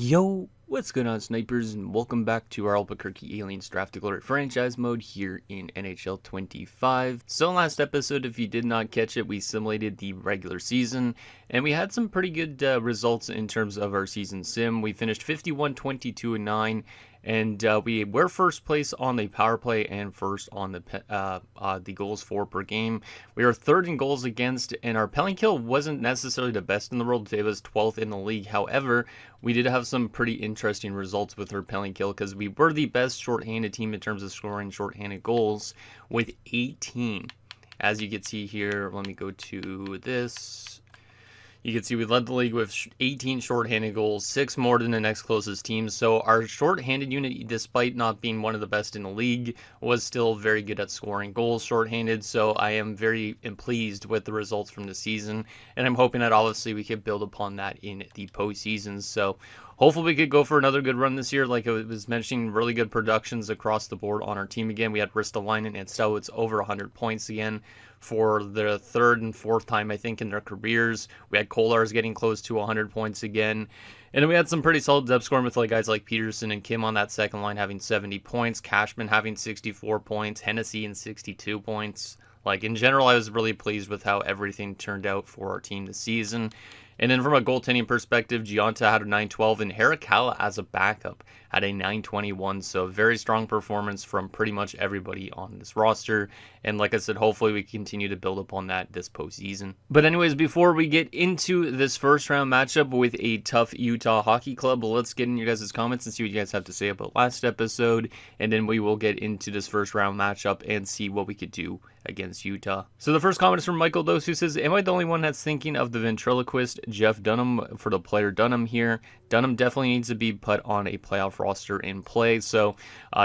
Yo, what's going on, snipers, and welcome back to our Albuquerque Aliens Draft Declared franchise mode here in NHL 25. So last episode, if you did not catch it, we simulated the regular season, and we had some pretty good results in terms of our season sim. We finished 51, 22, and 9, and we were first place on the power play and first on the goals for per game. We are third in goals against, and our penalty kill wasn't necessarily the best in the world. It was 12th in the league. However, we did have some pretty interesting results with our penalty kill because we were the best shorthanded team in terms of scoring shorthanded goals with 18. As you can see here, let me go to this. You can see we led the league with 18 shorthanded goals, 6 more than the next closest team. So our shorthanded unit, despite not being one of the best in the league, was still very good at scoring goals shorthanded. So I am very pleased with the results from the season, and I'm hoping that obviously we could build upon that in the postseason. So hopefully we could go for another good run this year. Like I was mentioning, really good productions across the board on our team again. We had Ristolainen and Stowitz over 100 points again for the third and fourth time, I think, in their careers. We had Kolars getting close to 100 points again. And then we had some pretty solid depth scoring with guys like Peterson and Kim on that second line having 70 points, Cashman having 64 points, Hennessy and 62 points. In general, I was really pleased with how everything turned out for our team this season. And then from a goaltending perspective, Gionta had a 912 and Harikala as a backup had a 921. So very strong performance from pretty much everybody on this roster. And like I said, hopefully we continue to build upon that this postseason. But anyways, before we get into this first round matchup with a tough Utah hockey club, let's get in your guys' comments and see what you guys have to say about last episode. And then we will get into this first round matchup and see what we could do against Utah. So the first comment is from Michael Dose, who says, am I the only one that's thinking of the ventriloquist Jeff Dunham for the player Dunham here? Dunham definitely needs to be put on a playoff roster in play. So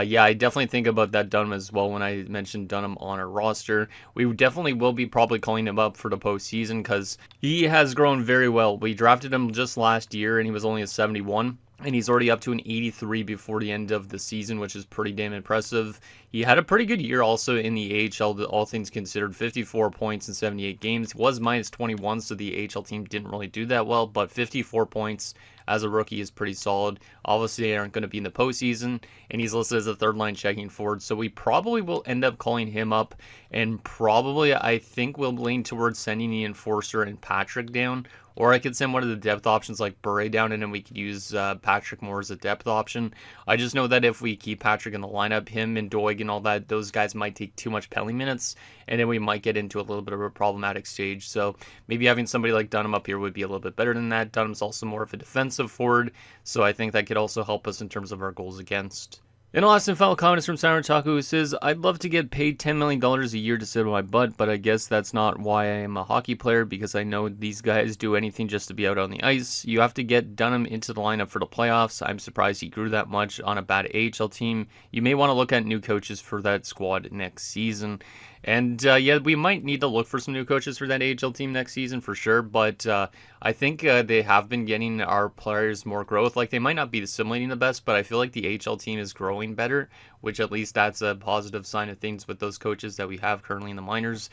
yeah, I definitely think about that Dunham as well when I mentioned Dunham on our roster. We definitely will be probably calling him up for the postseason because he has grown very well. We drafted him just last year and he was only a 71. And he's already up to an 83 before the end of the season, which is pretty damn impressive. He had a pretty good year also in the AHL, all things considered. 54 points in 78 games. He was minus 21, so the AHL team didn't really do that well. But 54 points as a rookie is pretty solid. Obviously, they aren't going to be in the postseason. And he's listed as a third-line checking forward. So we probably will end up calling him up. And probably, I think we'll lean towards sending the Enforcer and Patrick down. Or I could send one of the depth options like Bure down, and then we could use Patrick more as a depth option. I just know that if we keep Patrick in the lineup, him and Doig and all that, those guys might take too much penalty minutes, and then we might get into a little bit of a problematic stage. So maybe having somebody like Dunham up here would be a little bit better than that. Dunham's also more of a defensive forward, so I think that could also help us in terms of our goals against. And the last and final comment is from Siren Taku, who says, I'd love to get paid $10 million a year to sit on my butt, but I guess that's not why I am a hockey player, because I know these guys do anything just to be out on the ice. You have to get Dunham into the lineup for the playoffs. I'm surprised he grew that much on a bad AHL team. You may want to look at new coaches for that squad next season. And yeah, we might need to look for some new coaches for that AHL team next season for sure. But I think they have been getting our players more growth. They might not be assimilating the best, but I feel like the AHL team is growing better, which at least that's a positive sign of things with those coaches that we have currently in the minors.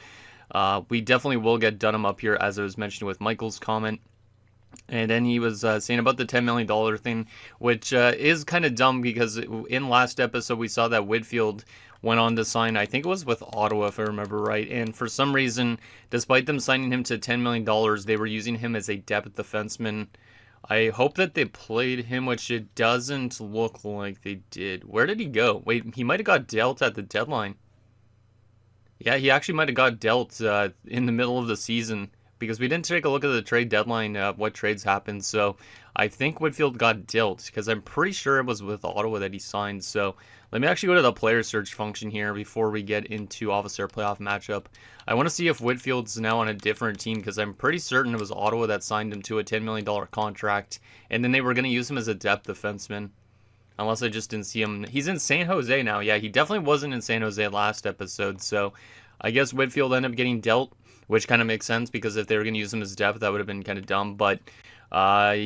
We definitely will get Dunham up here, as I was mentioning with Michael's comment. And then he was saying about the $10 million thing, which is kind of dumb because in last episode we saw that Whitfield went on to sign, I think it was with Ottawa if I remember right, and for some reason, despite them signing him to $10 million, they were using him as a depth defenseman. I hope that they played him, which it doesn't look like they did. Where did he go? Wait, he might have got dealt at the deadline. Yeah, he actually might have got dealt in the middle of the season, because we didn't take a look at the trade deadline, what trades happened. So I think Whitfield got dealt because I'm pretty sure it was with Ottawa that he signed. So let me actually go to the player search function here before we get into obviously our playoff matchup. I want to see if Whitfield's now on a different team because I'm pretty certain it was Ottawa that signed him to a $10 million contract. And then they were going to use him as a depth defenseman. Unless I just didn't see him. He's in San Jose now. Yeah, he definitely wasn't in San Jose last episode. So I guess Whitfield ended up getting dealt, which kind of makes sense because if they were going to use him as depth, that would have been kind of dumb. But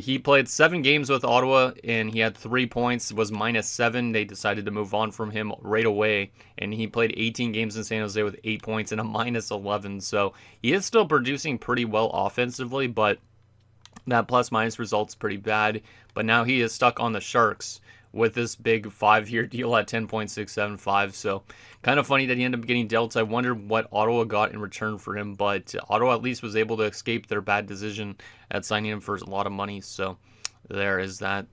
he played 7 games with Ottawa, and he had 3 points, was -7. They decided to move on from him right away, and he played 18 games in San Jose with 8 points and a -11. So he is still producing pretty well offensively, but That plus-minus result's pretty bad, but now he is stuck on the Sharks with this big 5-year deal at 10.675, so kind of funny that he ended up getting dealt. I wonder what Ottawa got in return for him, but Ottawa at least was able to escape their bad decision at signing him for a lot of money, so there is that.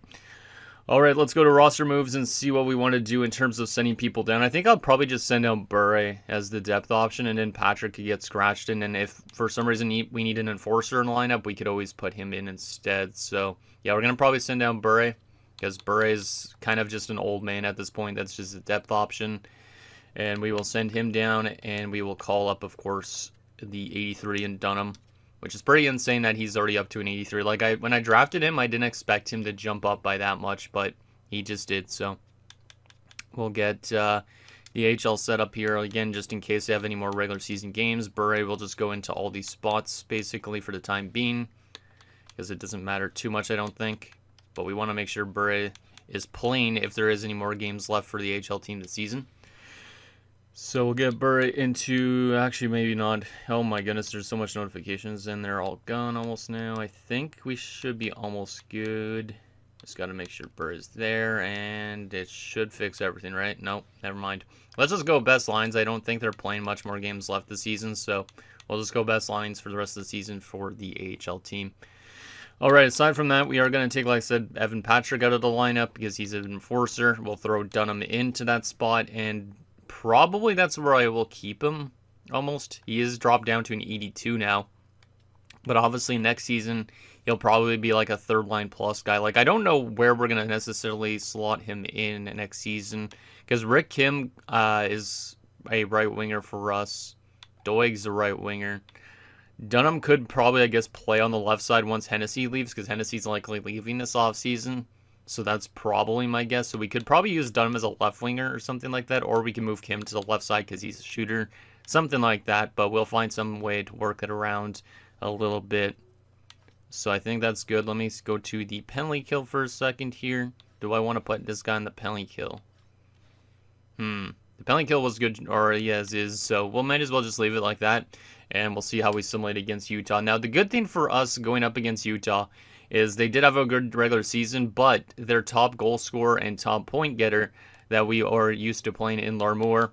All right, let's go to roster moves and see what we want to do in terms of sending people down. I think I'll probably just send out Bure as the depth option, and then Patrick could get scratched in. And if for some reason we need an enforcer in the lineup, we could always put him in instead. So, yeah, we're going to probably send down Bure because Bure is kind of just an old man at this point. That's just a depth option. And we will send him down, and we will call up, of course, the 83 in Dunham, which is pretty insane that he's already up to an 83. Like, when I drafted him, I didn't expect him to jump up by that much, but he just did. So we'll get the AHL set up here again, just in case they have any more regular season games. Bure will just go into all these spots, basically, for the time being, because it doesn't matter too much, I don't think. But we want to make sure Bure is playing if there is any more games left for the AHL team this season. So we'll get Bure into, actually maybe not, oh my goodness, there's so much notifications and they're all gone almost now. I think we should be almost good. Just got to make sure Bure is there and it should fix everything, right? Nope, never mind. Let's just go best lines. I don't think they're playing much more games left this season, so we'll just go best lines for the rest of the season for the AHL team. All right, aside from that, we are going to take, like I said, Evan Patrick out of the lineup because he's an enforcer. We'll throw Dunham into that spot, and probably that's where I will keep him, almost. He is dropped down to an 82 now. But obviously next season, he'll probably be like a third-line plus guy. Like, I don't know where we're going to necessarily slot him in next season. Because Rick Kim is a right winger for us. Doig's a right winger. Dunham could probably, I guess, play on the left side once Hennessy leaves. Because Hennessy's likely leaving this offseason. So that's probably my guess. So we could probably use Dunham as a left winger or something like that. Or we can move Kim to the left side because he's a shooter. Something like that. But we'll find some way to work it around a little bit. So I think that's good. Let me go to the penalty kill for a second here. Do I want to put this guy in the penalty kill? The penalty kill was good already as is. So we might as well just leave it like that. And we'll see how we simulate against Utah. Now the good thing for us going up against Utah is they did have a good regular season, but their top goal scorer and top point getter that we are used to playing in Larmour,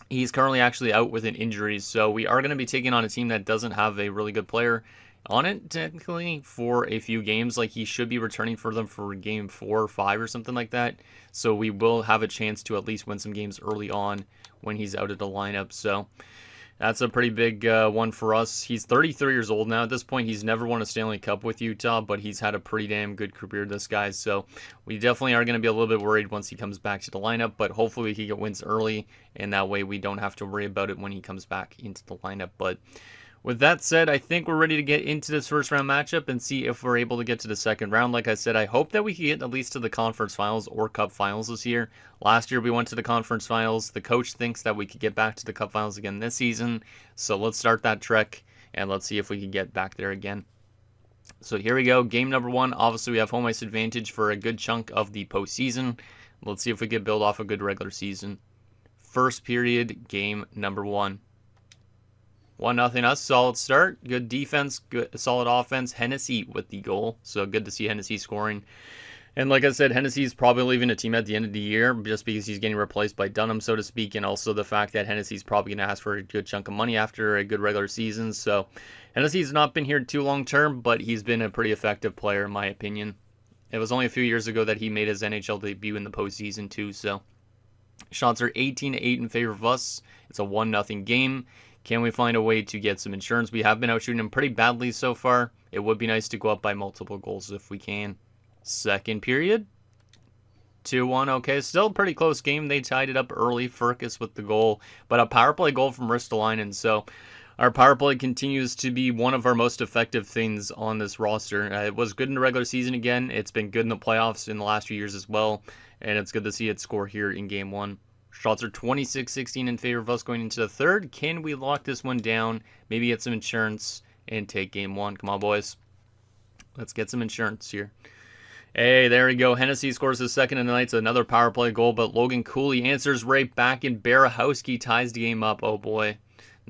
he's currently actually out with an injury. So we are going to be taking on a team that doesn't have a really good player on it, technically, for a few games. Like, he should be returning for them for game 4 or 5 or something like that. So we will have a chance to at least win some games early on when he's out of the lineup. So that's a pretty big one for us. He's 33 years old now. At this point, he's never won a Stanley Cup with Utah, but he's had a pretty damn good career, this guy. So we definitely are going to be a little bit worried once he comes back to the lineup, but hopefully we can get wins early, and that way we don't have to worry about it when he comes back into the lineup. But with that said, I think we're ready to get into this first round matchup and see if we're able to get to the second round. Like I said, I hope that we can get at least to the conference finals or cup finals this year. Last year we went to the conference finals. The coach thinks that we could get back to the cup finals again this season. So let's start that trek and let's see if we can get back there again. So here we go. Game number 1. Obviously we have home ice advantage for a good chunk of the postseason. Let's see if we can build off a good regular season. First period, game number 1. 1-0 us, solid start, good defense, good solid offense. Hennessy with the goal, so good to see Hennessy scoring. And like I said, Hennessy's probably leaving the team at the end of the year just because he's getting replaced by Dunham, so to speak, and also the fact that Hennessy's probably going to ask for a good chunk of money after a good regular season. So Hennessy's not been here too long term, but he's been a pretty effective player in my opinion. It was only a few years ago that he made his NHL debut in the postseason too, so shots are 18-8 in favor of us. It's a 1-0 game. Can we find a way to get some insurance? We have been out shooting him pretty badly so far. It would be nice to go up by multiple goals if we can. Second period. 2-1. Okay, still a pretty close game. They tied it up early. Furcus with the goal. But a power play goal from Ristolainen. So our power play continues to be one of our most effective things on this roster. It was good in the regular season again. It's been good in the playoffs in the last few years as well. And it's good to see it score here in game 1. Shots are 26-16 in favor of us going into the third. Can we lock this one down? Maybe get some insurance and take game 1. Come on, boys. Let's get some insurance here. Hey, there we go. Hennessy scores his second of the night. It's another power play goal, but Logan Cooley answers right back, and Barahowski ties the game up. Oh, boy.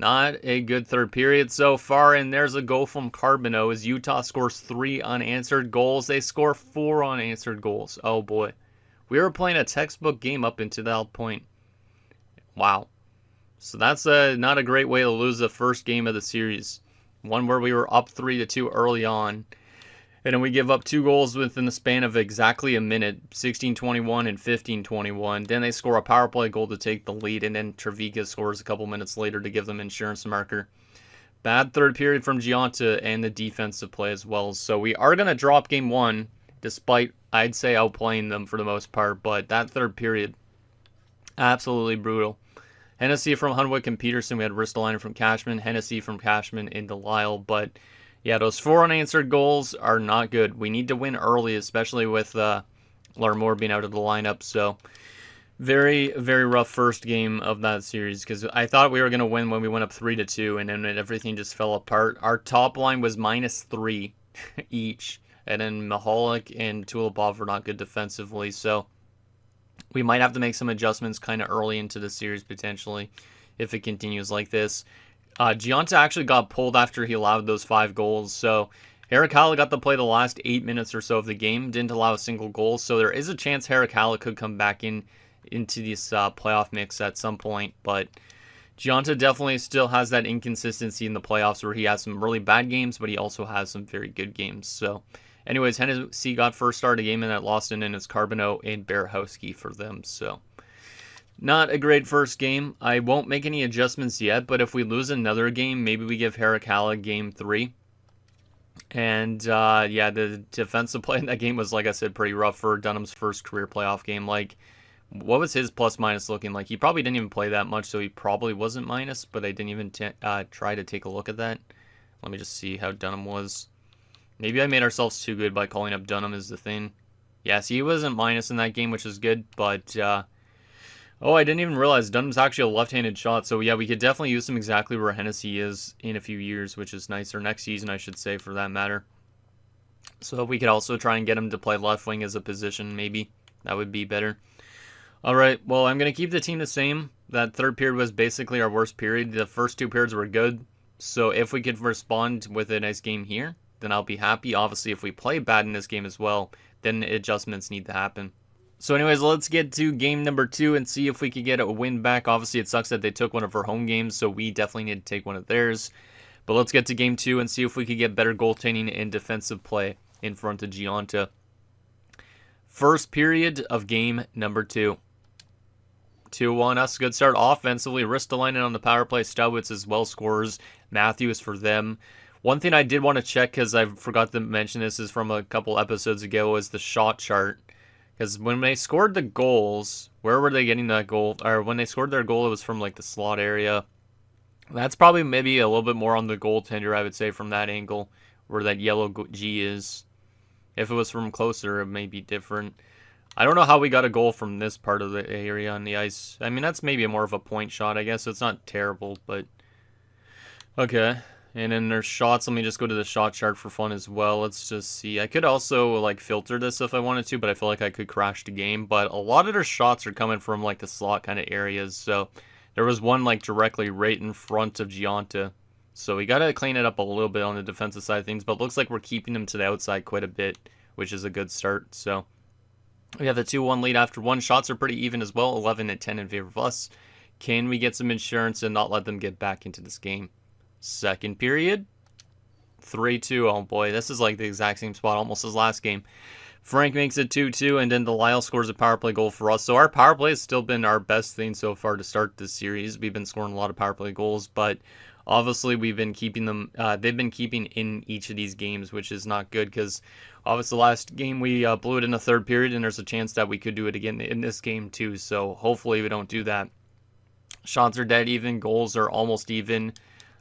Not a good third period so far, and there's a goal from Carbonneau as Utah scores 3 unanswered goals. They score 4 unanswered goals. Oh boy. We were playing a textbook game up until that point. Wow. So that's not a great way to lose the first game of the series. One where we were up 3-2 early on. And then we give up 2 goals within the span of exactly a minute, 16:21 and 15:21. Then they score a power play goal to take the lead, and then Treviga scores a couple minutes later to give them insurance marker. Bad third period from Gionta and the defensive play as well. So we are going to drop game 1, despite, I'd say, outplaying them for the most part. But that third period, absolutely brutal. Hennessy from Hunwick and Peterson. We had Ristolainen from Cashman, Hennessy from Cashman into Lyle. But yeah, those 4 unanswered goals are not good. We need to win early, especially with Larmour being out of the lineup. So very, very rough first game of that series because I thought we were going to win when we went up 3-2, and then everything just fell apart. Our top line was -3 each, and then Mahalik and Tulipov were not good defensively. So we might have to make some adjustments kind of early into the series potentially if it continues like this. Gionta actually got pulled after he allowed those 5 goals. So Harakala got to play the last 8 minutes or so of the game, didn't allow a single goal. So there is a chance Harakala could come back into this playoff mix at some point. But Gionta definitely still has that inconsistency in the playoffs where he has some really bad games, but he also has some very good games. So anyways, Hennessy got first start of the game and that lost, and then it's Carbonneau and Berehowski for them. So not a great first game. I won't make any adjustments yet, but if we lose another game, maybe we give Harakala game 3. And yeah, the defensive play in that game was, like I said, pretty rough for Dunham's first career playoff game. Like, what was his plus-minus looking like? He probably didn't even play that much, so he probably wasn't minus, but I didn't even try to take a look at that. Let me just see how Dunham was. Maybe I made ourselves too good by calling up Dunham as the thing. Yes, he wasn't minus in that game, which is good, but oh, I didn't even realize Dunham's actually a left-handed shot. So yeah, we could definitely use him exactly where Hennessy is in a few years, which is nice. Or next season, I should say, for that matter. So we could also try and get him to play left wing as a position, maybe. That would be better. All right, well, I'm going to keep the team the same. That third period was basically our worst period. The first 2 periods were good. So if we could respond with a nice game here, then I'll be happy. Obviously, if we play bad in this game as well, then adjustments need to happen. So anyways, let's get to game number 2 and see if we could get a win back. Obviously, it sucks that they took one of our home games, so we definitely need to take one of theirs. But let's get to game 2 and see if we could get better goaltending and defensive play in front of Gionta. First period of game number 2. 2-1 us. Good start offensively. Ristolainen on the power play. Stowitz as well scores. Matthews for them. One thing I did want to check, because I forgot to mention this, is from a couple episodes ago, is the shot chart. Because when they scored the goals, where were they getting that goal? Or when they scored their goal, it was from like the slot area. That's probably maybe a little bit more on the goaltender, I would say, from that angle, where that yellow G is. If it was from closer, it may be different. I don't know how we got a goal from this part of the area on the ice. I mean, that's maybe more of a point shot, I guess. It's not terrible, but okay. And then there's shots. Let me just go to the shot chart for fun as well. Let's just see. I could also like filter this if I wanted to, but I feel like I could crash the game. But a lot of their shots are coming from like the slot kind of areas. So there was one like directly right in front of Gionta. So we got to clean it up a little bit on the defensive side of things. But it looks like we're keeping them to the outside quite a bit, which is a good start. So we have the 2-1 lead after 1. Shots are pretty even as well, 11-10 in favor of us. Can we get some insurance and not let them get back into this game? Second period, 3-2. Oh boy, this is like the exact same spot almost as last game. Frank makes it 2-2, and then Delisle scores a power play goal for us. So our power play has still been our best thing so far to start this series. We've been scoring a lot of power play goals, but obviously we've been keeping them. They've been keeping in each of these games, which is not good because obviously last game we blew it in the third period, and there's a chance that we could do it again in this game too. So hopefully we don't do that. Shots are dead even. Goals are almost even.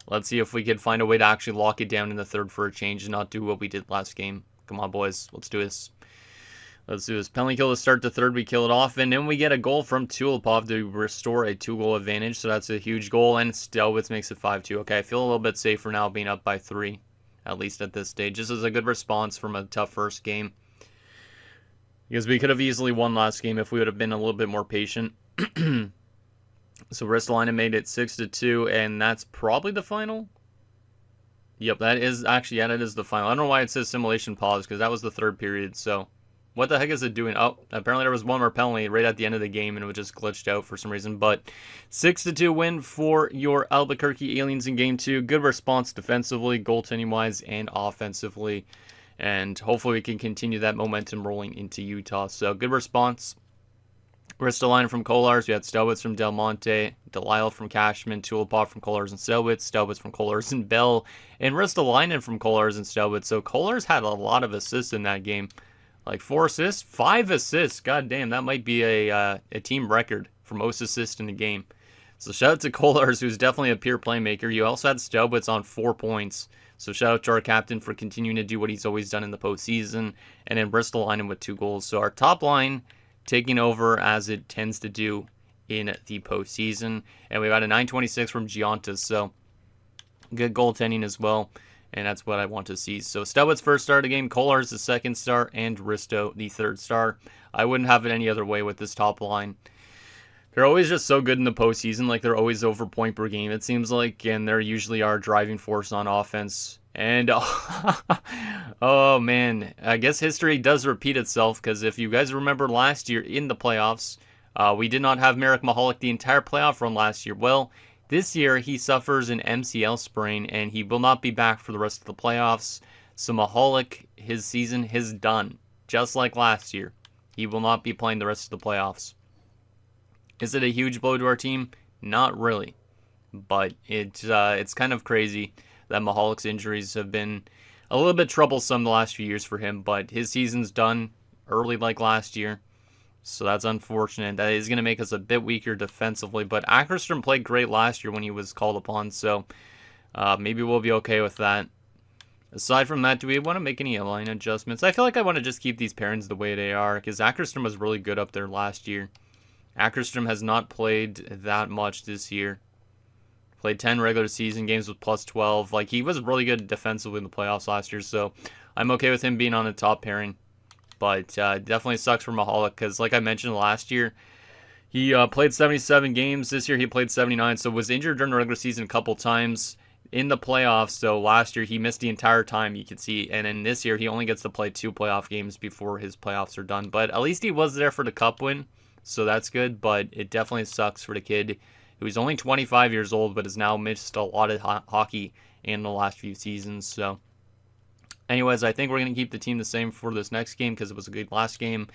Let's see if we can find a way to actually lock it down in the third for a change and not do what we did last game. Come on, boys. Let's do this. Let's do this. Penalty kill to start the third. We kill it off. And then we get a goal from Tulipov to restore a 2-goal advantage. So that's a huge goal. And Stelwitz makes it 5-2. Okay, I feel a little bit safer now being up by 3. At least at this stage. This is a good response from a tough first game. Because we could have easily won last game if we would have been a little bit more patient. So Ristolainen made it 6-2, and that's probably the final. Yep, that is actually, yeah, that is the final. I don't know why it says simulation pause, because that was the third period. So what the heck is it doing? Oh, apparently there was one more penalty right at the end of the game, and it was just glitched out for some reason. But 6-2 win for your Albuquerque Aliens in Game 2. Good response defensively, goaltending-wise, and offensively. And hopefully we can continue that momentum rolling into Utah. So good response. Ristolainen from Kolars. We had Stelwitz from Del Monte, Delisle from Cashman, Tulipov from Kolars and Stelwitz from Kolars and Bell, and Ristolainen from Kolars and Stelwitz. So Kolars had a lot of assists in that game. Like 4 assists? 5 assists. God damn, that might be a team record for most assists in a game. So shout out to Kolars, who's definitely a pure playmaker. You also had Stelwitz on 4 points. So shout out to our captain for continuing to do what he's always done in the postseason. And then Ristolainen with 2 goals. So our top line taking over as it tends to do in the postseason. And we got a 926 from Giantas, so good goaltending as well. And that's what I want to see. So Stelwitz first star of the game, Kolars the second star, and Risto the third star. I wouldn't have it any other way with this top line. They're always just so good in the postseason. Like, they're always over point per game, it seems like. And they're usually our driving force on offense. And, oh man, I guess history does repeat itself, because if you guys remember last year in the playoffs, we did not have Marek Mahalik the entire playoff run last year. Well, this year he suffers an MCL sprain, and he will not be back for the rest of the playoffs. So Mahalik, his season is done, just like last year. He will not be playing the rest of the playoffs. Is it a huge blow to our team? Not really, but it's kind of crazy that Mahalik's injuries have been a little bit troublesome the last few years for him, but his season's done early like last year, so that's unfortunate. That is going to make us a bit weaker defensively, but Ackerstrom played great last year when he was called upon, so maybe we'll be okay with that. Aside from that, do we want to make any line adjustments? I feel like I want to just keep these pairings the way they are, because Ackerstrom was really good up there last year. Ackerstrom has not played that much this year. Played 10 regular season games with plus 12. Like, he was really good defensively in the playoffs last year, so I'm okay with him being on the top pairing. But definitely sucks for Mahalik, because like I mentioned last year, he played 77 games. This year he played 79, so was injured during the regular season a couple times in the playoffs. So last year he missed the entire time, you can see. And then this year he only gets to play 2 playoff games before his playoffs are done. But at least he was there for the cup win, so that's good. But it definitely sucks for the kid who's only 25 years old, but has now missed a lot of hockey in the last few seasons. So anyways, I think we're going to keep the team the same for this next game, because it was a good last game.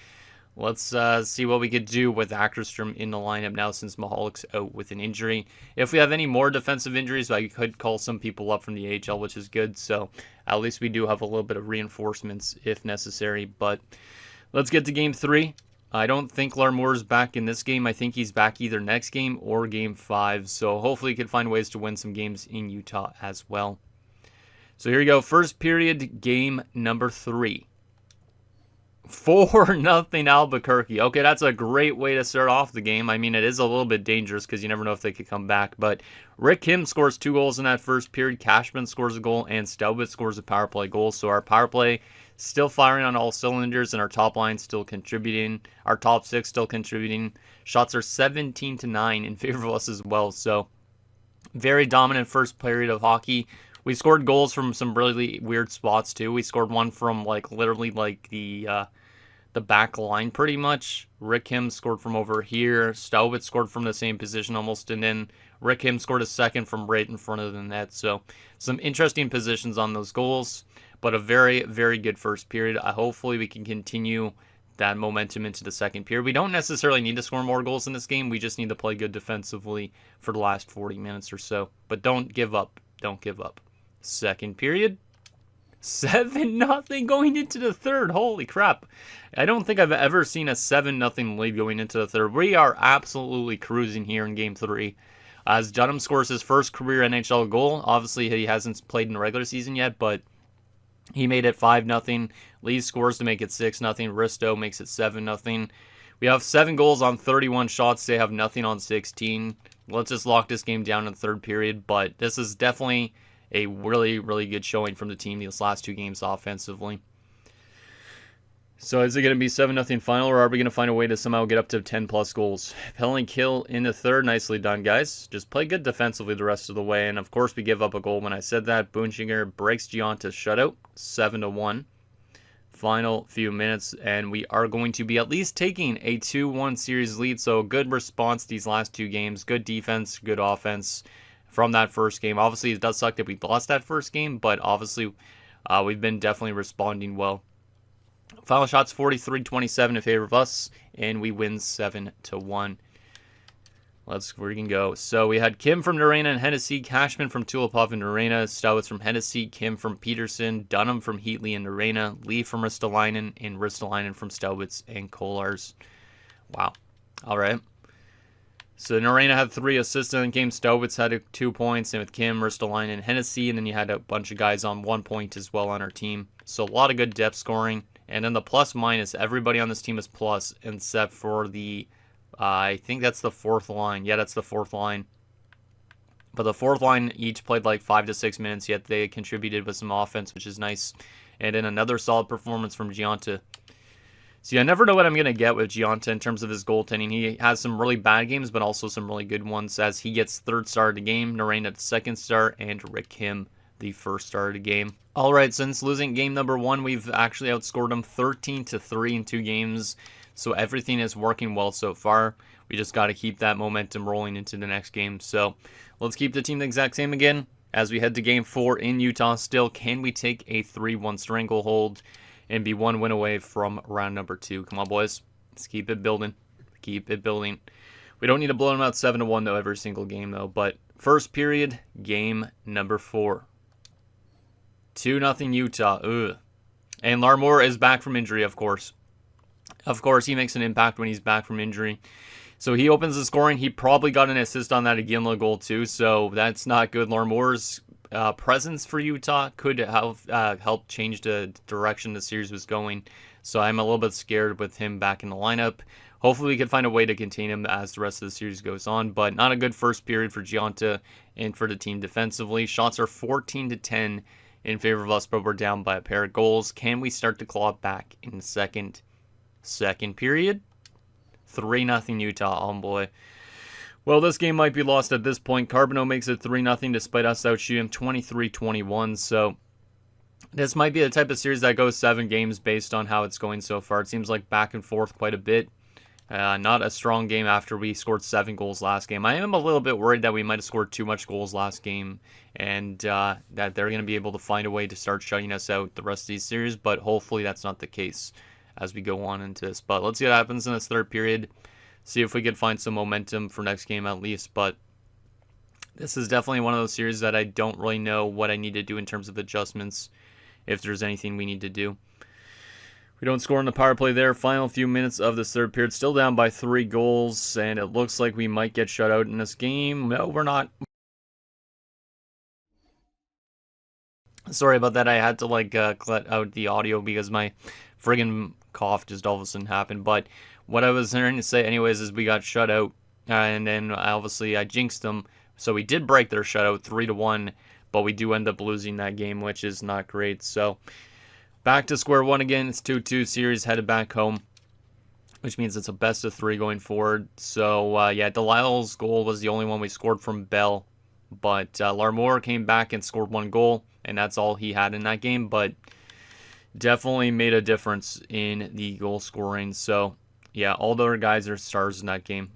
Let's see what we could do with Ackerstrom in the lineup now, since Mahalik's out with an injury. If we have any more defensive injuries, I could call some people up from the AHL, which is good. So at least we do have a little bit of reinforcements if necessary. But let's get to Game 3. I don't think Larmour's back in this game. I think he's back either next game or Game 5. So hopefully he can find ways to win some games in Utah as well. So here we go. First period, game number 3. 4-0 Albuquerque. Okay, that's a great way to start off the game. I mean, it is a little bit dangerous because you never know if they could come back. But Rick Kim scores 2 goals in that first period. Cashman scores a goal, and Stelwitz scores a power play goal. So our power play still firing on all cylinders, and our top line still contributing. Our top 6 still contributing. Shots are 17-9 in favor of us as well. So very dominant first period of hockey. We scored goals from some really weird spots too. We scored one from literally the back line pretty much. Rick Kim scored from over here. Stelwitz scored from the same position almost, and then Rick Kim scored a second from right in front of the net. So some interesting positions on those goals, but a very, very good first period. Hopefully we can continue that momentum into the second period. We don't necessarily need to score more goals in this game. We just need to play good defensively for the last 40 minutes or so. But don't give up. Don't give up. Second period, 7-0 going into the third. Holy crap. I don't think I've ever seen a 7-0 lead going into the third. We are absolutely cruising here in Game 3. As Dunham scores his first career NHL goal. Obviously, he hasn't played in the regular season yet, but he made it 5-0. Lee scores to make it 6-0. Risto makes it 7-0. We have 7 goals on 31 shots. They have nothing on 16. Let's just lock this game down in the third period, but this is definitely a really, really good showing from the team these last 2 games offensively. So is it going to be 7-0 final, or are we going to find a way to somehow get up to 10 plus goals? Penalty kill in the third. Nicely done, guys. Just play good defensively the rest of the way. And of course, we give up a goal when I said that. Boonshinger breaks Gianta's shutout, 7-1. Final few minutes, and we are going to be at least taking a 2-1 series lead. So good response these last two games. Good defense, good offense from that first game. Obviously, it does suck that we lost that first game, but obviously we've been definitely responding well. Final shots 43-27 in favor of us, and we win 7-1. We can go. So we had Kim from Norena and Hennessy, Cashman from Tulipov and Norena, Stowitz from Hennessy, Kim from Peterson, Dunham from Heatley and Norena, Lee from Ristolainen, and Ristolainen from Stowitz and Kolars. Wow. All right. So Norena had 3 assists in the game. Stowitz had 2 points, and with Kim, Ristolainen, and Hennessy, and then you had a bunch of guys on 1 point as well on our team. So a lot of good depth scoring. And then the plus minus, everybody on this team is plus, except for the, I think that's the fourth line. Yeah, that's the fourth line. But the fourth line each played like 5 to 6 minutes, yet they contributed with some offense, which is nice. And then another solid performance from Gianta. See, I never know what I'm going to get with Gianta in terms of his goaltending. He has some really bad games, but also some really good ones, as he gets third star of the game, Norena the second star, and Rick Kim the first star of the game. All right, since losing game number 1, we've actually outscored them 13-3 in 2 games. So everything is working well so far. We just got to keep that momentum rolling into the next game. So let's keep the team the exact same again as we head to game 4 in Utah still. Can we take a 3-1 stranglehold and be 1 win away from round number 2? Come on, boys. Let's keep it building. Keep it building. We don't need to blow them out 7-1 though every single game though. But first period, game number 4. 2-0 Utah. Ugh. And Larmour is back from injury, of course. Of course, he makes an impact when he's back from injury. So he opens the scoring. He probably got an assist on that Iginla goal too, so that's not good. Larmour's presence for Utah could have helped change the direction the series was going. So I'm a little bit scared with him back in the lineup. Hopefully we can find a way to contain him as the rest of the series goes on, but not a good first period for Gianta and for the team defensively. Shots are 14-10 in favor of us, but we're down by a pair of goals. Can we start to claw back in the second period? 3-0 Utah. Oh boy. Well, this game might be lost at this point. Carbonneau makes it 3-0 despite us outshooting him 23-21. So this might be the type of series that goes 7 games based on how it's going so far. It seems like back and forth quite a bit. Not a strong game after we scored 7 goals last game. I am a little bit worried that we might have scored too much goals last game, and that they're going to be able to find a way to start shutting us out the rest of these series, but hopefully that's not the case as we go on into this. But let's see what happens in this third period. See if we can find some momentum for next game at least. But this is definitely one of those series that I don't really know what I need to do in terms of adjustments, if there's anything we need to do. We don't score on the power play there. Final few minutes of this third period. Still down by 3 goals, and it looks like we might get shut out in this game. No, we're not. Sorry about that. I had to cut out the audio because my friggin' cough just all of a sudden happened. But what I was trying to say anyways is we got shut out, and then obviously I jinxed them. So we did break their shutout 3-1, but we do end up losing that game, which is not great. So back to square one again. It's 2-2 series headed back home, which means it's a best of 3 going forward. So yeah, Delisle's goal was the only one we scored from Bell, but Larmour came back and scored 1 goal, and that's all he had in that game. But definitely made a difference in the goal scoring. So yeah, all the other guys are stars in that game.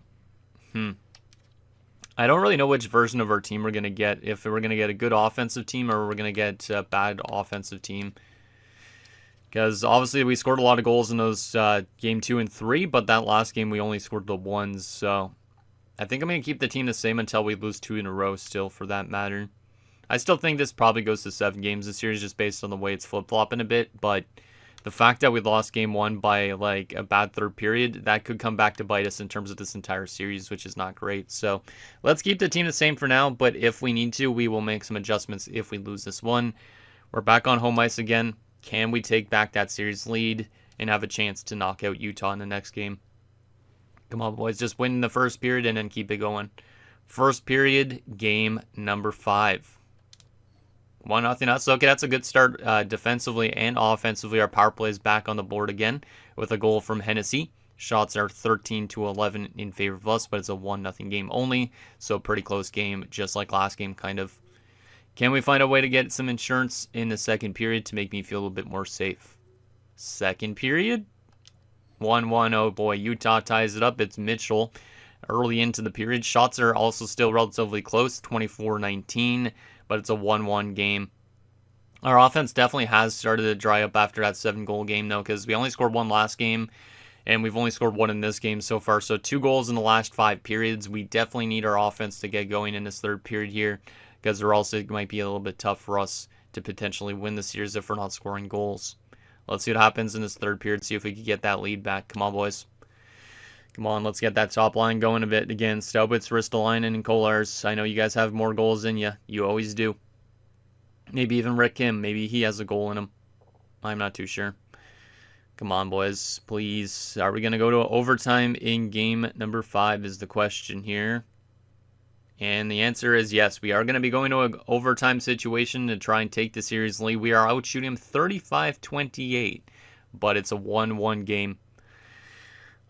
I don't really know which version of our team we're going to get. If we're going to get a good offensive team or we're going to get a bad offensive team. Because obviously we scored a lot of goals in those game 2 and 3, but that last game we only scored the 1s. So I think I'm going to keep the team the same until we lose 2 in a row still, for that matter. I still think this probably goes to 7 games this series just based on the way it's flip-flopping a bit, but the fact that we lost game 1 by like a bad third period, that could come back to bite us in terms of this entire series, which is not great. So let's keep the team the same for now, but if we need to, we will make some adjustments if we lose this one. We're back on home ice again. Can we take back that series lead and have a chance to knock out Utah in the next game? Come on, boys. Just win the first period and then keep it going. First period, game number 5. 1-0 us. Okay, that's a good start defensively and offensively. Our power play is back on the board again with a goal from Hennessy. Shots are 13-11 in favor of us, but it's a 1-0 game only, so pretty close game, just like last game, kind of. Can we find a way to get some insurance in the second period to make me feel a little bit more safe? Second period? 1-1. Oh boy, Utah ties it up. It's Mitchell early into the period. Shots are also still relatively close, 24-19, but it's a 1-1 game. Our offense definitely has started to dry up after that 7-goal game, though, because we only scored one last game, and we've only scored one in this game so far. So 2 goals in the last 5 periods. We definitely need our offense to get going in this third period here, because or else it might be a little bit tough for us to potentially win the series if we're not scoring goals. Let's see what happens in this third period, see if we can get that lead back. Come on, boys. Come on, let's get that top line going a bit again. Staubitz, Ristolainen, and Kolars. I know you guys have more goals than you. You always do. Maybe even Rick Kim. Maybe he has a goal in him. I'm not too sure. Come on, boys. Please. Are we going to go to overtime in game number 5 is the question here. And the answer is yes. We are going to be going to an overtime situation to try and take the series lead. We are out shooting him 35-28. But it's a 1-1 game.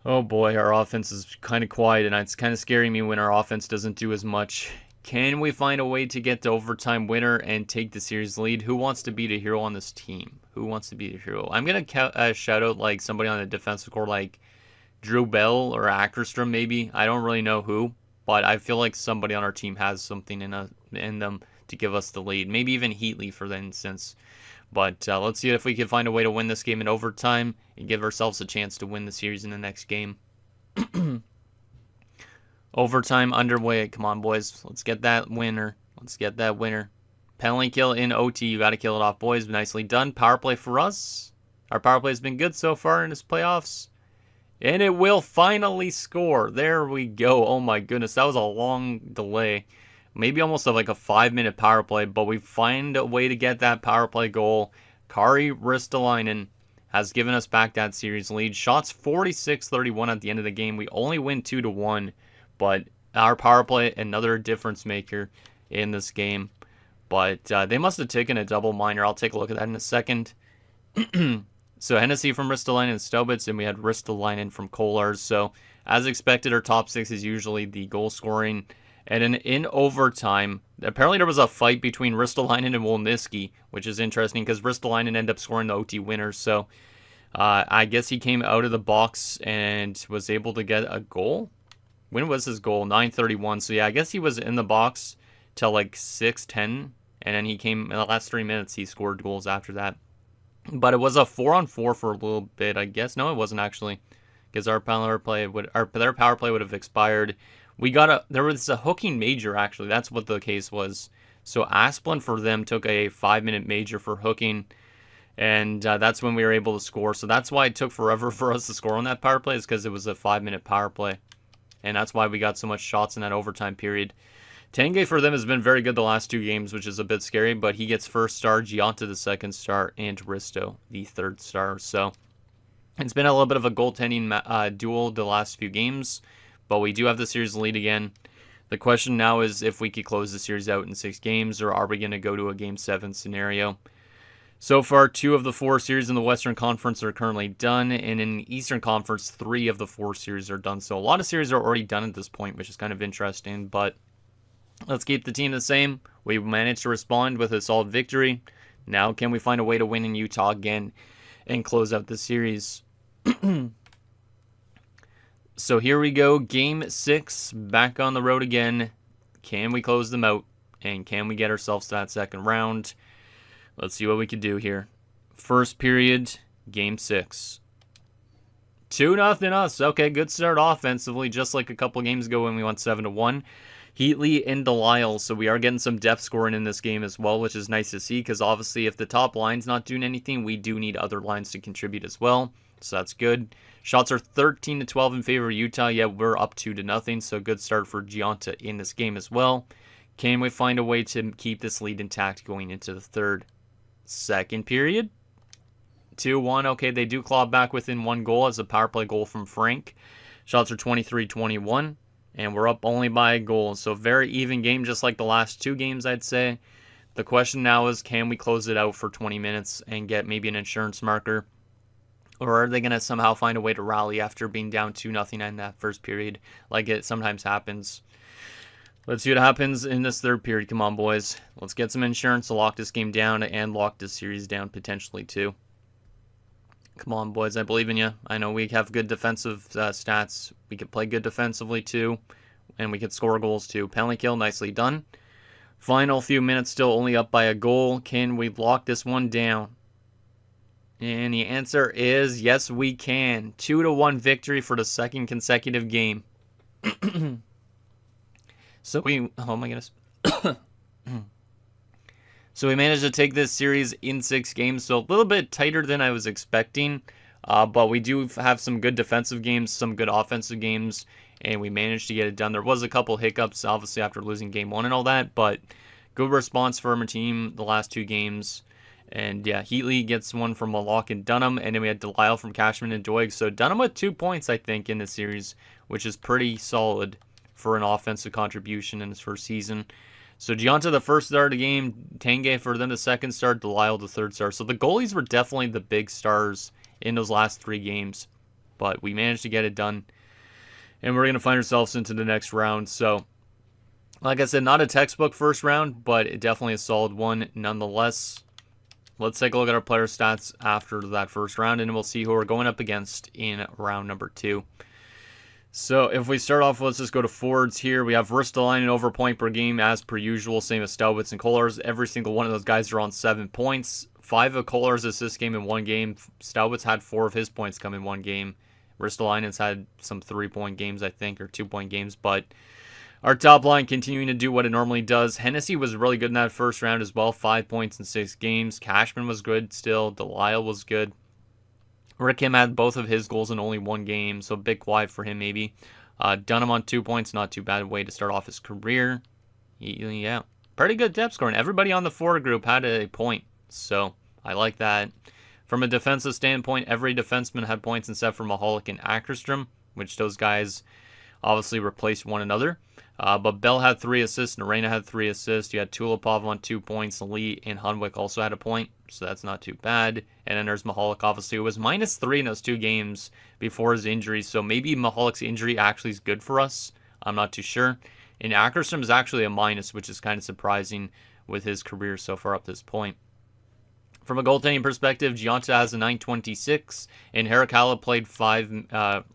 Oh boy, our offense is kind of quiet, and it's kind of scaring me when our offense doesn't do as much. Can we find a way to get the overtime winner and take the series lead? Who wants to be the hero on this team? Who wants to be the hero? I'm going to shout out like somebody on the defensive core like Drew Bell or Ackerstrom maybe. I don't really know who, but I feel like somebody on our team has something in them to give us the lead. Maybe even Heatley for the instance. But let's see if we can find a way to win this game in overtime and give ourselves a chance to win the series in the next game. Overtime underway. Come on, boys. Let's get that winner. Let's get that winner. Penalty kill in OT. You got to kill it off, boys. Nicely done. Power play for us. Our power play has been good so far in this playoffs. And it will finally score. There we go. Oh my goodness. That was a long delay. Maybe almost like a 5-minute power play, but we find a way to get that power play goal. Kari Ristolainen has given us back that series lead. Shots 46-31 at the end of the game. We only win 2-1, but our power play, another difference maker in this game. But they must have taken a double minor. I'll take a look at that in a second. So Hennessy from Ristolainen and Staubitz, and we had Ristolainen from Kolars. So as expected, our top 6 is usually the goal scoring. And in overtime, apparently there was a fight between Ristolainen and Wolniski, which is interesting because Ristolainen ended up scoring the OT winner. So I guess he came out of the box and was able to get a goal. When was his goal? 9:31. So yeah, I guess he was in the box till like 6:10. And then he came in the last 3 minutes. He scored goals after that. But it was a 4-on-4 for a little bit, I guess. No, it wasn't actually, because their power play would have expired. There was a hooking major, actually. That's what the case was. So Asplund for them took a 5-minute major for hooking, and that's when we were able to score. So that's why it took forever for us to score on that power play, is because it was a 5-minute power play. And that's why we got so much shots in that overtime period. Tanguay for them has been very good the last 2 games, which is a bit scary, but he gets first star, Gianta the second star, and Risto the third star. So it's been a little bit of a goaltending duel the last few games. But we do have the series lead again. The question now is if we could close the series out in 6 games, or are we going to go to a Game 7 scenario? So far, 2 of the 4 series in the Western Conference are currently done, and in the Eastern Conference, 3 of the 4 series are done. So a lot of series are already done at this point, which is kind of interesting. But let's keep the team the same. We managed to respond with a solid victory. Now, can we find a way to win in Utah again and close out the series? So here we go, Game 6, back on the road again. Can we close them out? And can we get ourselves to that second round? Let's see what we can do here. First period, Game 6. 2-0 us. Okay, good start offensively, just like a couple games ago when we went 7-1. Heatley and Delisle, so we are getting some depth scoring in this game as well, which is nice to see, because obviously if the top line's not doing anything, we do need other lines to contribute as well. So that's good. Shots are 13-12 in favor of Utah. Yeah, we're up 2-0. So good start for Gianta in this game as well. Can we find a way to keep this lead intact going into the third? Second period. 2-1. Okay, they do claw back within 1 goal as a power play goal from Frank. Shots are 23-21. And we're up only by a goal. So very even game, just like the last 2 games, I'd say. The question now is, can we close it out for 20 minutes and get maybe an insurance marker? Or are they going to somehow find a way to rally after being down 2-0 in that first period, like it sometimes happens? Let's see what happens in this third period. Come on, boys. Let's get some insurance to lock this game down and lock this series down potentially, too. Come on, boys. I believe in you. I know we have good defensive stats. We can play good defensively, too. And we can score goals, too. Penalty kill, nicely done. Final few minutes, still only up by a goal. Can we lock this one down? And the answer is yes, we can. 2-1 victory for the second consecutive game. So oh my goodness. So we managed to take this series in 6 games, so a little bit tighter than I was expecting. But we do have some good defensive games, some good offensive games, and we managed to get it done. There was a couple hiccups, obviously, after losing game 1 and all that, but good response from our team the last 2 games. And yeah, Heatley gets one from Malak and Dunham, and then we had Delisle from Cashman and Doig. So Dunham with 2 points, I think, in this series, which is pretty solid for an offensive contribution in his first season. So Gianta the first star of the game, Tanguay for them the second star, Delisle the third star. So the goalies were definitely the big stars in those last 3 games, but we managed to get it done, and we're going to find ourselves into the next round. So like I said, not a textbook first round, but definitely a solid one nonetheless. Let's take a look at our player stats after that first round, and we'll see who we're going up against in round number 2. So if we start off, let's just go to forwards here. We have Ristolainen over point per game as per usual, same as Staubitz and Kolar's. Every single one of those guys are on 7 points. 5 of Kolar's assist game in 1 game. Staubitz had 4 of his points come in 1 game. Ristolainen's had some 3-point games, I think, or 2-point games, but our top line continuing to do what it normally does. Hennessy was really good in that first round as well. 5 points in 6 games. Cashman was good still. Delisle was good. Rickham had both of his goals in only 1 game, so a bit quiet for him maybe. Dunham on 2 points, not too bad way to start off his career. Yeah, pretty good depth scoring. Everybody on the forward group had a point, so I like that. From a defensive standpoint, every defenseman had points except for Mahalik and Ackerstrom, which those guys obviously replaced one another. But Bell had 3 assists, Narena had 3 assists. You had Tulipov on 2 points. Lee and Hunwick also had a point, so that's not too bad. And then there's Mahalik, obviously, who was -3 in those 2 games before his injury. So maybe Mahalik's injury actually is good for us. I'm not too sure. And Ackerstrom is actually a minus, which is kind of surprising with his career so far up to this point. From a goaltending perspective, Gianta has a .926, and Harakala played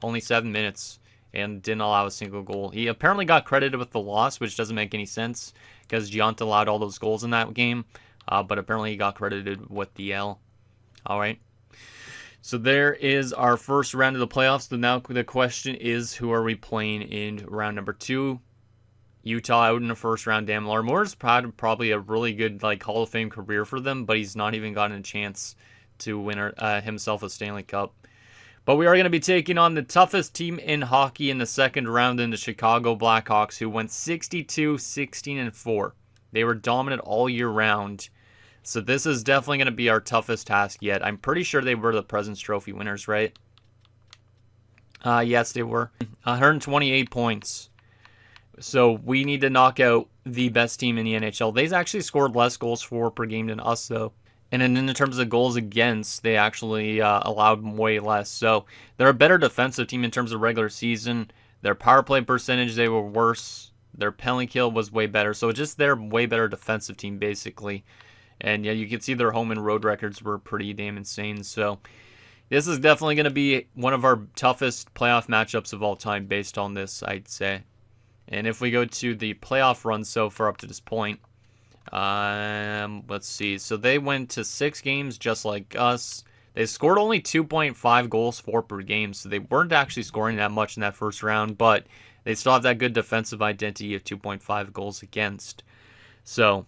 only 7 minutes and didn't allow a single goal. He apparently got credited with the loss, which doesn't make any sense because Gianta allowed all those goals in that game, but apparently he got credited with the L. All right. So there is our first round of the playoffs. So now the question is, who are we playing in round number 2? Utah out in the first round. Dan Moore's probably a really good Hall of Fame career for them, but he's not even gotten a chance to win himself a Stanley Cup. But we are going to be taking on the toughest team in hockey in the second round in the Chicago Blackhawks, who went 62-16-4. They were dominant all year round. So this is definitely going to be our toughest task yet. I'm pretty sure they were the President's Trophy winners, right? Yes, they were. 128 points. So we need to knock out the best team in the NHL. They actually scored less goals for per game than us, though. And then in terms of goals against, they actually allowed way less. So they're a better defensive team in terms of regular season. Their power play percentage, they were worse. Their penalty kill was way better. So just they're way better defensive team, basically. And yeah, you can see their home and road records were pretty damn insane. So this is definitely going to be one of our toughest playoff matchups of all time based on this, I'd say. And if we go to the playoff run so far up to this point, let's see. So they went to 6 games just like us. They scored only 2.5 goals for per game, so they weren't actually scoring that much in that first round, but they still have that good defensive identity of 2.5 goals against. So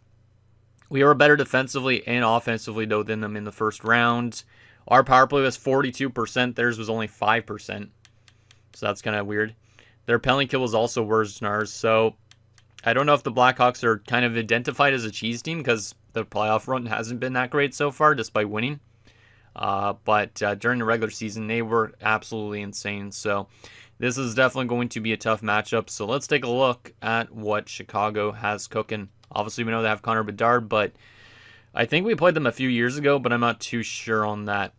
we were better defensively and offensively, though, than them in the first round. Our power play was 42%. Theirs was only 5%. So that's kind of weird. Their penalty kill was also worse than ours, so I don't know if the Blackhawks are kind of identified as a cheese team because the playoff run hasn't been that great so far, despite winning. But during the regular season, they were absolutely insane. So this is definitely going to be a tough matchup. So let's take a look at what Chicago has cooking Obviously, we know they have Connor Bedard, but I think we played them a few years ago, but I'm not too sure on that.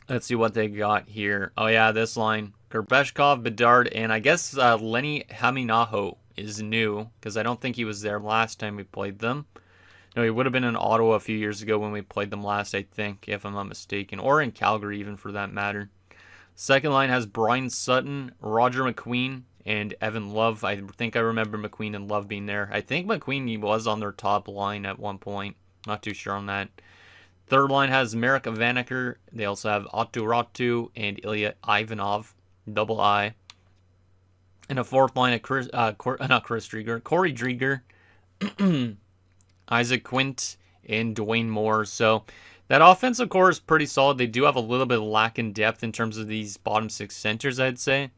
Let's see what they got here. Oh, yeah, this line. Gerbeshkov, Bedard, and I guess Lenny Haminaho is new, because I don't think he was there last time we played them. No, he would have been in Ottawa a few years ago when we played them last, I think, if I'm not mistaken. Or in Calgary, even, for that matter. Second line has Brian Sutton, Roger McQueen, and Evan Love. I think I remember McQueen and Love being there. I think McQueen was on their top line at one point. Not too sure on that. Third line has Marek Vanacker. They also have Otto Ratu and Ilya Ivanov, double I. And a fourth line of Corey Drieger, Isaac Quint, and Dwayne Moore. So that offensive core is pretty solid. They do have a little bit of lack in depth in terms of these bottom six centers, I'd say.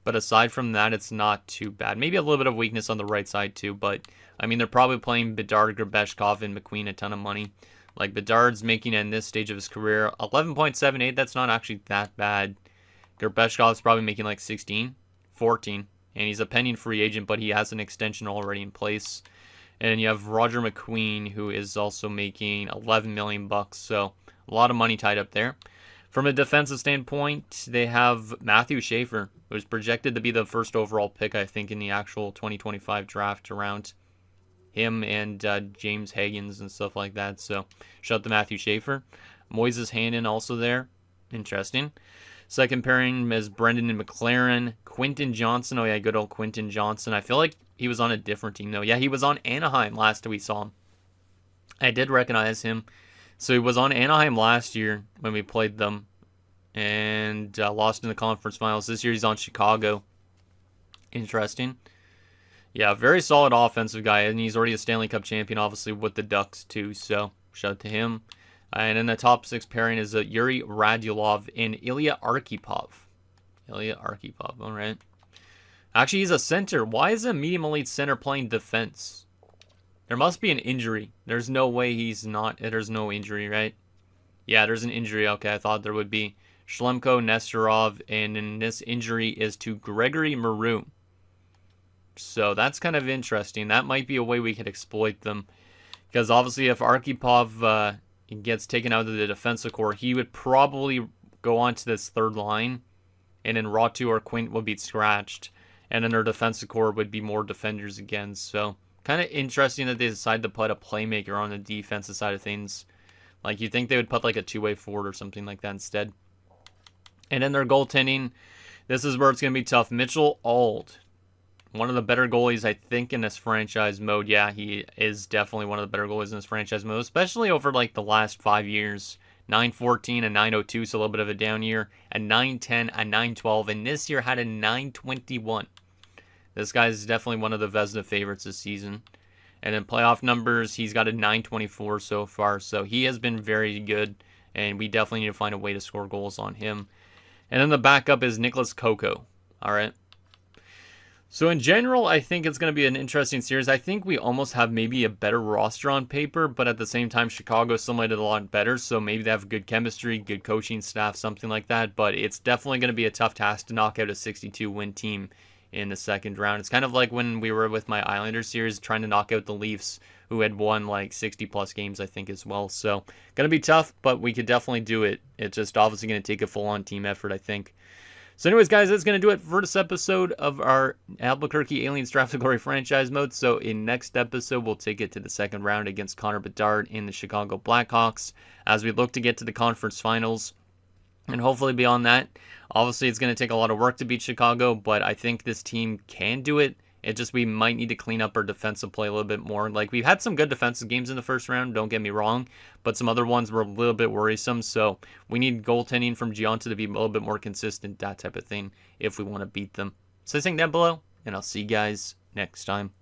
But aside from that, it's not too bad. Maybe a little bit of weakness on the right side too. But, I mean, they're probably playing Bedard, Gerbeshkov, and McQueen a ton of money. Like, Bedard's making in this stage of his career 11.78. That's not actually that bad. Gerbeshkov's probably making like 16, 14. And he's a pending free agent, but he has an extension already in place. And you have Roger McQueen, who is also making $11 million bucks. So a lot of money tied up there. From a defensive standpoint, they have Matthew Schaefer, who is projected to be the first overall pick, I think, in the actual 2025 draft, around him and James Higgins and stuff like that. So shout out to Matthew Schaefer. Moises Hannon also there. Interesting. Second pairing is Brendan and McLaren. Quentin Johnson. Oh, yeah, good old Quentin Johnson. I feel like he was on a different team, though. Yeah, he was on Anaheim last we saw him. I did recognize him. So he was on Anaheim last year when we played them and lost in the conference finals. This year he's on Chicago. Interesting. Yeah, very solid offensive guy, and he's already a Stanley Cup champion, obviously, with the Ducks, too. So shout out to him. And in the top six pairing is Yuri Radulov and Ilya Arkhipov. Ilya Arkhipov, all right. Actually, he's a center. Why is a medium elite center playing defense? There must be an injury. There's no way he's not. There's no injury, right? Yeah, there's an injury. Okay, I thought there would be. Shlemko Nestorov, and in this injury is to Gregory Maroon. So that's kind of interesting. That might be a way we could exploit them. Because obviously if Arkhipov gets taken out of the defensive core, he would probably go on to this third line. And then Ratu or Quint would be scratched. And then their defensive core would be more defenders again. So kind of interesting that they decided to put a playmaker on the defensive side of things. Like, you'd think they would put like a two-way forward or something like that instead. And then their goaltending, this is where it's going to be tough. Mitchell Auld, one of the better goalies, I think, in this franchise mode. Yeah, he is definitely one of the better goalies in this franchise mode, especially over like the last 5 years. 914 and 902, so a little bit of a down year. A 910, a 912, and this year had a 921. This guy is definitely one of the Vezina favorites this season. And in playoff numbers, he's got a 924 so far, so he has been very good, and we definitely need to find a way to score goals on him. And then the backup is Nicholas Coco. All right. So in general, I think it's going to be an interesting series. I think we almost have maybe a better roster on paper, but at the same time, Chicago still did a lot better. So maybe they have good chemistry, good coaching staff, something like that. But it's definitely going to be a tough task to knock out a 62-win team in the second round. It's kind of like when we were with my Islanders series trying to knock out the Leafs, who had won like 60-plus games, I think, as well. So going to be tough, but we could definitely do it. It's just obviously going to take a full-on team effort, I think. So anyways, guys, that's going to do it for this episode of our Albuquerque Aliens Draft Glory franchise mode. So in next episode, we'll take it to the second round against Connor Bedard in the Chicago Blackhawks as we look to get to the conference finals. And hopefully beyond that, obviously it's going to take a lot of work to beat Chicago, but I think this team can do it. It just, we might need to clean up our defensive play a little bit more. Like, we've had some good defensive games in the first round, don't get me wrong, but some other ones were a little bit worrisome. So we need goaltending from Gianta to be a little bit more consistent, that type of thing, if we want to beat them. So think down below, and I'll see you guys next time.